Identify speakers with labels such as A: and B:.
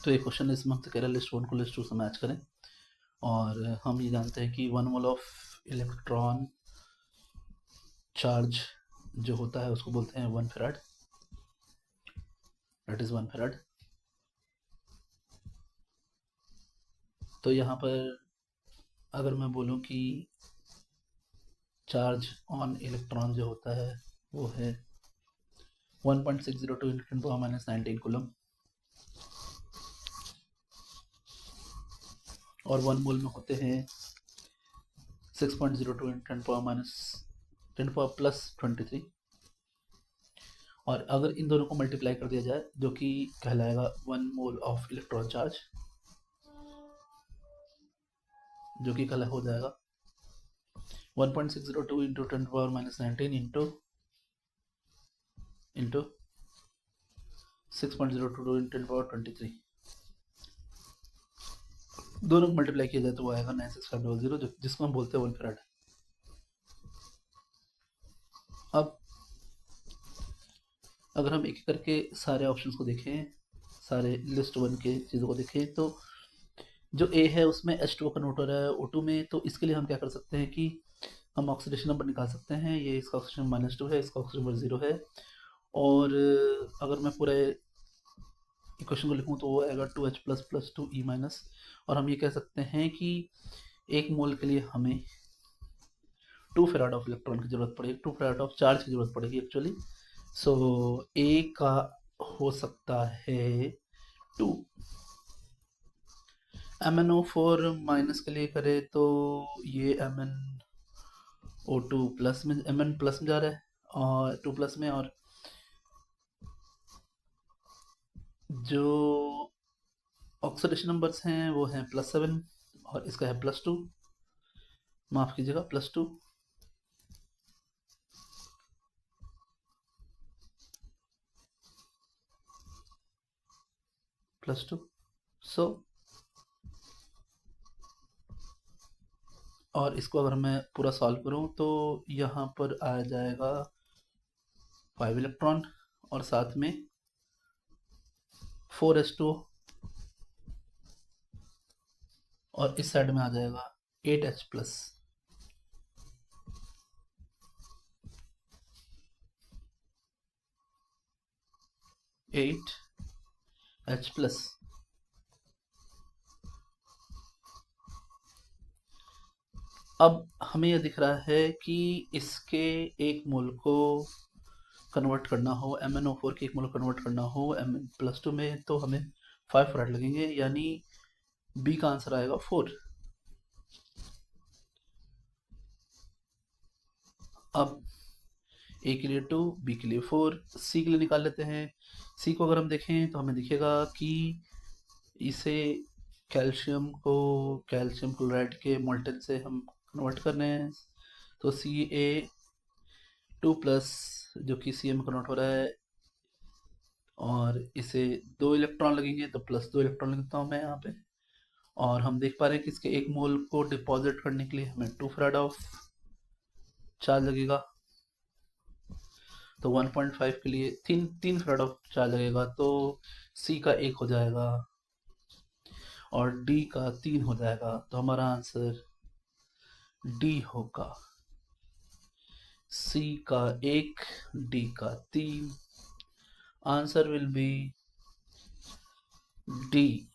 A: तो एक क्वेश्चन इसमें हमसे कह रहा है लिस्ट 1 को लिस्ट 2 से मैच करें, और हम ये जानते हैं कि 1 मोल ऑफ इलेक्ट्रॉन चार्ज जो होता है उसको बोलते हैं 1 फेराड, दैट इज़ 1 फेराड। तो यहाँ पर अगर मैं बोलूँ कि चार्ज ऑन इलेक्ट्रॉन जो होता है वो है 1.602 × 10⁻19 कूलम, और 1 मोल में होते हैं 6.02 × 10⁻23, और अगर इन दोनों को मल्टीप्लाई कर दिया जाए जो कि कहलाएगा 1 मोल ऑफ इलेक्ट्रॉन चार्ज, जो कि कल हो जाएगा 1.602 × 10⁻19 इंटू 6.022 × 10⁻23। दोनों को मल्टीप्लाई किया जाए तो वो आएगा 96500, जिसको हम बोलते हैं 1 फेराड। अब अगर हम एक एक करके सारे ऑप्शंस को देखें, सारे लिस्ट 1 के चीज़ों को देखें, तो जो ए है उसमें H2O कन्वर्ट हो रहा है O2 में, तो इसके लिए हम क्या कर सकते हैं कि हम ऑक्सीडेशन नंबर निकाल सकते हैं। ये इसका ऑक्सीजन -2 है, इसका ऑक्सीजन नंबर 0 है, और अगर मैं पूरे इक्वेशन को लिखूँ तो वो आएगा 2H + 2E-, और हम ये कह सकते हैं कि 1 मोल के लिए हमें 2 फेराड ऑफ इलेक्ट्रॉन की ज़रूरत पड़ेगी, 2 फेराड ऑफ चार्ज की ज़रूरत पड़ेगी एक्चुअली। सो ए का हो सकता है 2। MnO4 माइनस के लिए करें तो ये MnO2 प्लस में, Mn प्लस में जा रहा है और 2 प्लस में, और जो ऑक्सीडेशन नंबर्स हैं वो हैं +7 और इसका है +2, माफ़ कीजिएगा +2। +2 सो, और इसको अगर मैं पूरा सॉल्व करूं तो यहाँ पर आ जाएगा 5 इलेक्ट्रॉन और साथ में 4H2O, और इस साइड में आ जाएगा 8H+। 8H+। अब हमें यह दिख रहा है कि इसके 1 मोल को कन्वर्ट करना हो, MnO4 के 1 मोल कन्वर्ट करना हो Mn+2 में, तो हमें 5 फेराड लगेंगे, यानी बी का आंसर आएगा 4। अब ए के लिए 2, बी के लिए 4, सी के लिए निकाल लेते हैं। सी को अगर हम देखें तो हमें दिखेगा कि इसे कैल्शियम क्लोराइड के मोल्टन से हम कन्वर्ट कर रहे हैं, तो Ca2+, जो कि Cm में कन्वर्ट हो रहा है, और इसे 2 इलेक्ट्रॉन लगेंगे तो +2 इलेक्ट्रॉन लिखता हूँ मैं यहाँ पे, और हम देख पा रहे हैं कि इसके 1 मोल को डिपॉजिट करने के लिए हमें 2 फेराड ऑफ चार्ज लगेगा, तो 1.5 के लिए 3 फेराड ऑफ चार्ज लगेगा, तो सी का 1 हो जाएगा और डी का 3 हो जाएगा, तो हमारा आंसर डी होगा। सी का 1, डी का 3, आंसर विल बी डी।